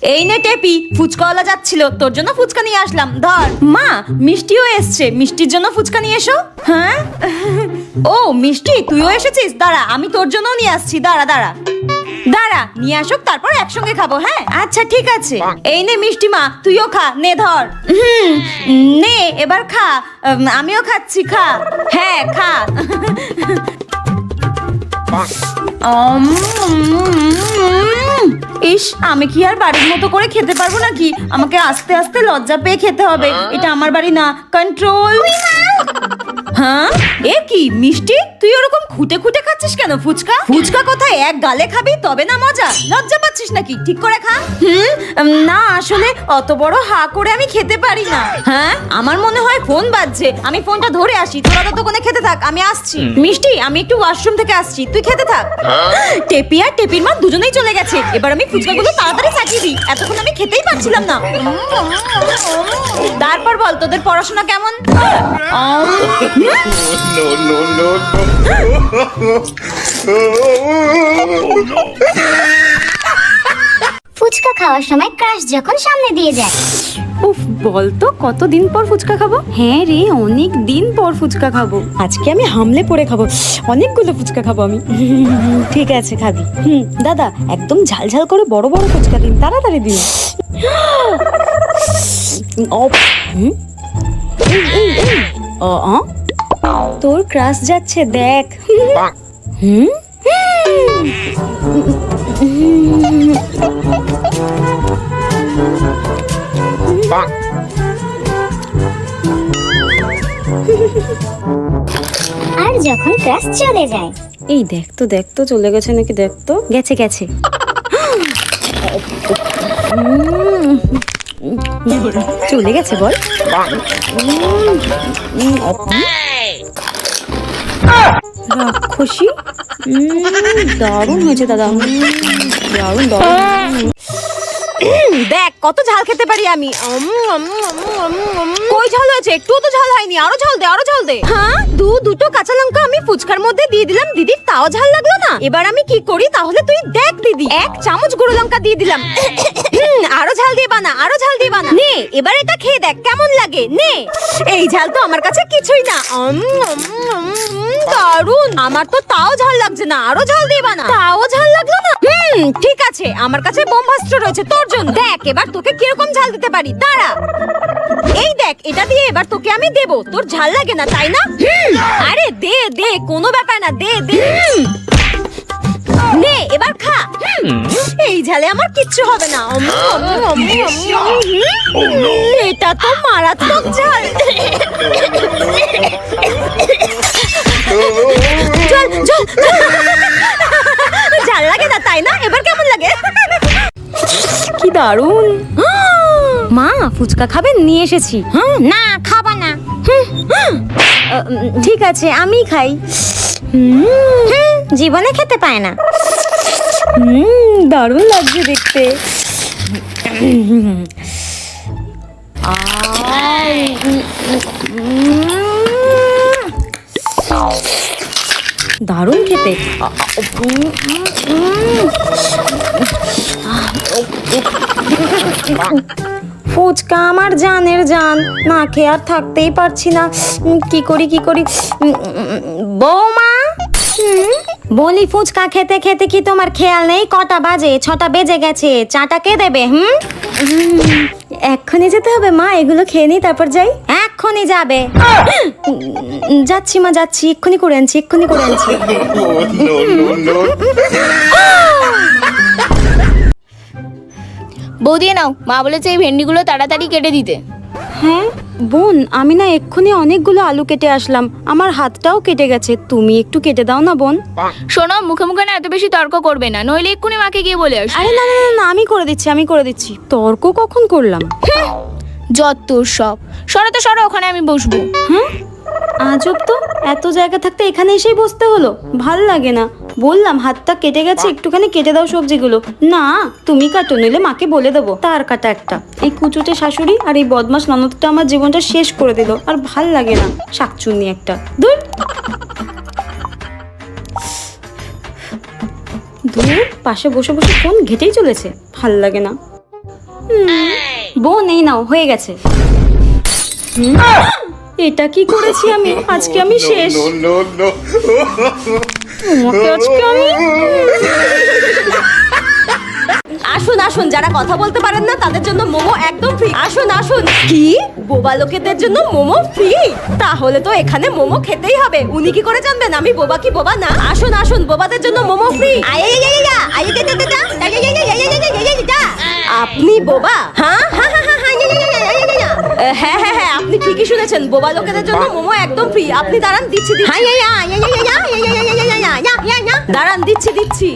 এই নে টেপি, ফুচকাওয়ালা যাচ্ছিল, তোর জন্য ফুচকা নিয়ে আসলাম, ধর। মা, মিষ্টিও এসছে, মিষ্টির জন্য ফুচকা নিয়ে এসো। হ্যাঁ, ও মিষ্টি তুইও এসেছিস, দাঁড়া আমি তোর জন্য নিয়ে আসছি, দাঁড়া দাঁড়া দাঁড়া, নিয়ে আসুক তারপর একসঙ্গে খাবো। হ্যাঁ আচ্ছা ঠিক আছে। এই নে মিষ্টি মা, তুইও খা, নে ধর। নে এবার খা, আমিও খাচ্ছি, খা। হ্যাঁ খা। ইস, আমি কি আর বাড়ির মতো করে খেতে পারবো নাকি? আমাকে আস্তে আস্তে লজ্জা পেয়ে খেতে হবে, এটা আমার বাড়ি না। কন্ট্রোল। হ্যাঁ, এ কি মিষ্টি, তুই ওরকম খুঁটে খুঁটে খাচ্ছিস কেন ফুচকা? ফুচকা কোথায় এক গালে খাবি তবে না মজা, লজ্জা পাচ্ছিস নাকি? ঠিক করে খা। না আসলে অত বড় হা করে আমি খেতে পারি না। হ্যাঁ, আমার মনে হয় ফোন বাজছে, আমি ফোনটা ধরে আসি, তোরা তো দোকানে খেতে থাক, আমি আসছি। মিষ্টি, আমি একটু ওয়াশরুম থেকে আসছি, তুই খেতে থাক। টেপি আর টেপির মা দুজনেই চলে গেছে, এবার আমি ফুচকাগুলো তাড়াতাড়ি চাকিয়ে দিই, এতক্ষণ আমি খেতেই পারছিলাম না। তারপর বল তোদের পড়াশোনা কেমন? ফুচকা খাওয়ার সময় ক্রাশ যখন সামনে দিয়ে যায়। উফ, বলতো কতদিন পর ফুচকা খাবো? হ্যাঁ রে, অনেক দিন পর ফুচকা খাবো। আজকে আমি হামলে পড়ে খাবো, অনেকগুলো ফুচকা খাবো আমি। ঠিক আছে খাবি। দাদা একদম ঝাল ঝাল করে বড় বড় ফুচকা দিন, তাড়াতাড়ি দিন। তোর ক্রাশ যাচ্ছে দেখ। আর যখন ক্রাশ চলে যায়। এই দেখ তো চলে গেছে নাকি, দেখ তো। গেছে গেছে। চলে গেছে বল। রাক্ষসী, দারুণ হয়েছে দাদা, দারুণ দারুণ। দেখ কত ঝাল খেতে পারি আমি। কই ঝাল হয়েছে? একটু তো ঝাল হয়নি, আরো ঝাল দে, আরো ঝাল দে। হ্যাঁ, দুটো কাঁচা লঙ্কা আমি ফুচকার মধ্যে দিয়ে দিলাম, দিদি তাও ঝাল লাগলো না। এবার আমি কি করি তাহলে তুই দেখ দিদি, 1 চামচ গুঁড়ো লঙ্কা দিয়ে দিলাম। আরো ঝাল দিয়ে বানা, আরো ঝাল দিয়ে বানা। নে এবার এটা খেয়ে দেখ কেমন লাগে, নে। এই ঝাল তো আমার কাছে কিছুই না। দারুণ, আমার তো তাও ঝাল লাগছে না, আরো ঝাল দিয়ে বানা। তাও ঝাল লাগলো না? ঠিক আছে, আমার কাছে বোমবাস্ত্র রয়েছে তোর জন্য। দেখ এবার তোকে কিরকম ঝাল দিতে পারি, দাঁড়া। এই দেখ, এটা দিয়ে এবার তোকে আমি দেব, তোর ঝাল লাগে না তাই না? আরে দে দে, কোনো ব্যাপার না, দে দে। নে এবার খা। এই ঝালে আমার কিচ্ছু হবে না। এটা তো মারাত্মক ঝাল। চল চল, ঝাল লাগে না তাই না? এবার কেমন লাগে? কি দারুণ। মা, ফুচকা খাবেন? নিয়ে এসেছি। না খাবো না। ঠিক আছে আমি খাই। জীবনে খেতে পায় না। দারুণ লাগছে দেখতে। দারুণ খেতে। ফুচকা আমার জানের জান, না খেয়ে আর থাকতেই পারছি না। কি করি কি করি? বৌমা, বলি ফুচকা খেতে খেতে কি তোমার খেয়াল নেই কটা বাজে? 6টা বেজে গেছে, চাটা কে দেবে? এক্ষুনি যেতে হবে মা, এগুলো খেয়ে নি তারপর যাই। এক্ষুনি যাবে? যাচ্ছি মা, যাচ্ছি, এক্ষুনি করে আনছি, এক্ষুনি করে আনছি। বৌদি নাও, মা বলেছে এই ভেন্ডিগুলো তাড়াতাড়ি কেটে দিতে। হ্যাঁ বোন, আমি না এক্ষুনি অনেকগুলো আলু কেটে আসলাম, আমার হাতটাও কেটে গেছে, তুমি একটু কেটে দাও না বোন। শোনো, মুখে মুখে না এত বেশি তর্ক করবে না, নইলে এক্ষুনি মাকে গিয়ে বলে আস। আরে না না না, আমি করে দিচ্ছি, আমি করে দিচ্ছি। তর্ক কখন করলাম? যত সব। সরো তো সরো, ওখানে আমি বসবো। আজব তো, এত জায়গা থাকতে এখানে এসেই বসতে হলো, ভাল লাগে না। বললাম হাতটা কেটে গেছে, একটুখানি কেটে দাও সবজিগুলো। না তুমি কাটো, নিলে মাকে বলে দেবো তার কাটা একটা। এই কুচুটে শাশুড়ি আর এই বদমাস ননদটা আমার জীবনটা শেষ করে দিল, আর ভাল লাগে না, শাকচুন্নি একটা। দূর দূর, পাশে বসে বসে ফোন ঘেটেই চলেছে, ভাল লাগে না। বোন এই নাও হয়ে গেছে। এটা কি করেছি আমি? আজকে আমি শেষ। তোমাকে আজকে আমি আসুন আসুন, যারা কথা বলতে পারেন না তাদের জন্য মোমো একদম ফ্রি। আসুন আসুন। কি বোবা লোকেদের জন্য মোমো ফ্রি? তাহলে তো এখানে মোমো খেতেই হবে। উনি কি করে জানবেন আমি বোবা কি বোবা না? আসুন আসুন, বোবাদের জন্য মোমো ফ্রি। আপনি বোবা? হ্যাঁ হ্যাঁ হ্যাঁ হ্যাঁ হ্যাঁ হ্যাঁ হ্যাঁ, আপনি ঠিকই শুনেছেন, বোবা লোকেদের জন্য মোমো একদম ফ্রি। আপনি দাঁড়ান, দিচ্ছি দাঁড়ান, দিচ্ছি।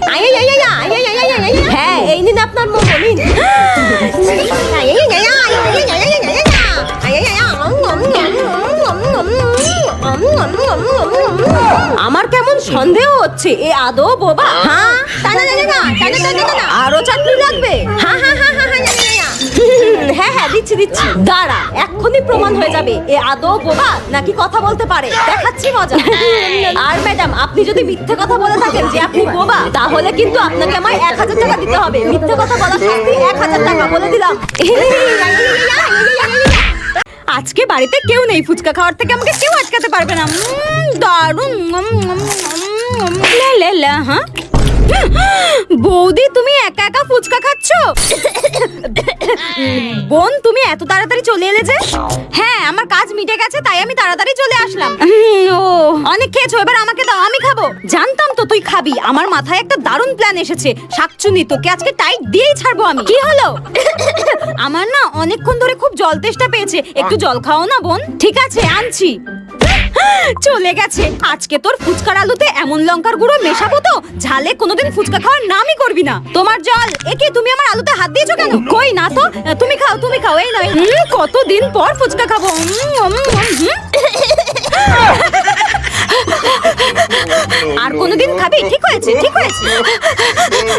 হ্যাঁ এই নিন আপনার মোমো, নিন। আমার কেমন সন্দেহ হচ্ছে, এ আদৌ বোবা? হ্যাঁ আরো চাটনি লাগবে? হ্যাঁ হ্যাঁ দিচ্ছি। দাঁড়া, এক্ষুনি প্রমাণ হয়ে যাবে এ আদৌ বোবা নাকি কথা বলতে পারে। দেখাচ্ছি মজা। আর ম্যাডাম, আপনি যদি মিথ্যে কথা বলে থাকেন যে আপনি বোবা, তাহলে কিন্তু আপনাকে আমায় 1000 টাকা দিতে হবে। মিথ্যে কথা বলার শাস্তি 1000 টাকা, বলে দিলাম। আজকে বাড়িতে কেউ নেই, ফুচকা খাওয়ার থেকে আমাকে কেউ আটকাতে পারবে না। দারুণ। হ্যাঁ বৌদি, তুমি একা একা ফুচকা খাচ্ছ? বোন, তুমি এত তাড়াতাড়ি চলে এলে যে? হ্যাঁ, আমার কাজ মিটে গেছে তাই আমি তাড়াতাড়ি চলে আসলাম। ও অনেক খেয়েছো, এবার আমাকে দাও, আমি খাবো। জানতাম তো তুই খাবি। আমার মাথায় একটা দারুণ প্ল্যান এসেছে। শাকচুনি, তোকে আজকে টাইট দিয়েই ছাড়বো আমি। কি হলো? আমার না অনেকক্ষণ ধরে খুব জল তেষ্টা পেয়েছে, একটু জল খাও না বোন। ঠিক আছে, আনছি। চলে গেছে। আজকে তোর ফুচকার আলুতে এমন লঙ্কার গুঁড়ো মেশাবো তো ঝালে কোনোদিন ফুচকা খাওয়ার নামই করবি না। তোমার জল। একে তুমি আমার আলুতে হাত দিয়েছো কেন? কই না তো। তুমি খাও। এই নয়, কতদিন পর ফুচকা খাবো। আর কোনোদিন খাবি? ঠিক হয়েছে।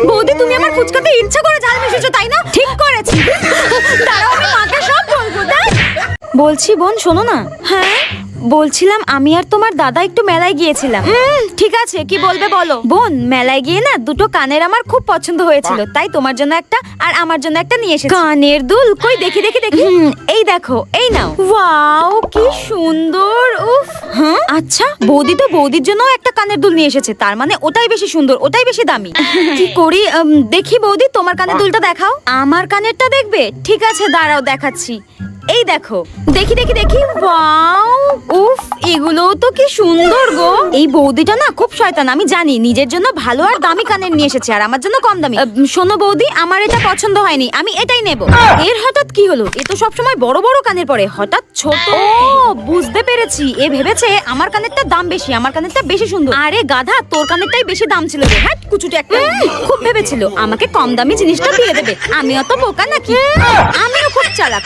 বৌদি, তুমি আমার ফুচকাতে ইচ্ছা করে ঝাল মিশিয়েছো তাই না? ঠিক করেছি। দাঁড়াও, আমি মাকে সব বলবো। বলছি বোন, শোনো না। হ্যাঁ বলছিলাম, আমি আর তোমার দাদা একটু মেলায় গিয়েছিলাম। ঠিক আছে, কি বলবে বলো। বোন, মেলায় গিয়ে না দুটো কানের আমার খুব পছন্দ হয়েছিল, তাই তোমার জন্য একটা আর আমার জন্য একটা নিয়ে এসেছি। কানের দুল? কই দেখি। এই দেখো, এই নাও। ওয়াও, কি সুন্দর। উফ। হ্যাঁ আচ্ছা, বৌদি তো বৌদির জন্য একটা কানের দুল নিয়ে এসেছে, তার মানে ওটাই বেশি সুন্দর, ওটাই বেশি দামি। কি করি? দেখি বৌদি, তোমার কানের দুলটা দেখাও। আমার কানেরটা দেখবে? ঠিক আছে, দাঁড়াও দেখাচ্ছি। এই দেখো, দেখি। ওয়াও, উফ, এগুলো তো কি সুন্দর গো। এই বৌদিটা না খুব শয়তান, আমি জানি। নিজের জন্য ভালো আর দামি কানের নিয়ে এসেছে আর আমার জন্য কম দামি। শোনো বৌদি, আমার এটা পছন্দ হয়নি, আমি এটাই নেব। এর হঠাৎ কি হলো? এ তো সবসময় বড় বড় কানের পরে, হঠাৎ ছোট। ও বুঝতে পেরেছি, এ ভেবেছে আমার কানেরটা দাম বেশি, আমার কানেরটা বেশি সুন্দর। আরে গাধা, তোর কানেরটাই বেশি দাম ছিল রে। হ্যাঁ কুচুটে একটা। খুব ভেবেছিল আমাকে কম দামি জিনিসটা দিয়ে দেবে। আমি অত বোকা নাকি? আমিও খুব চালাক।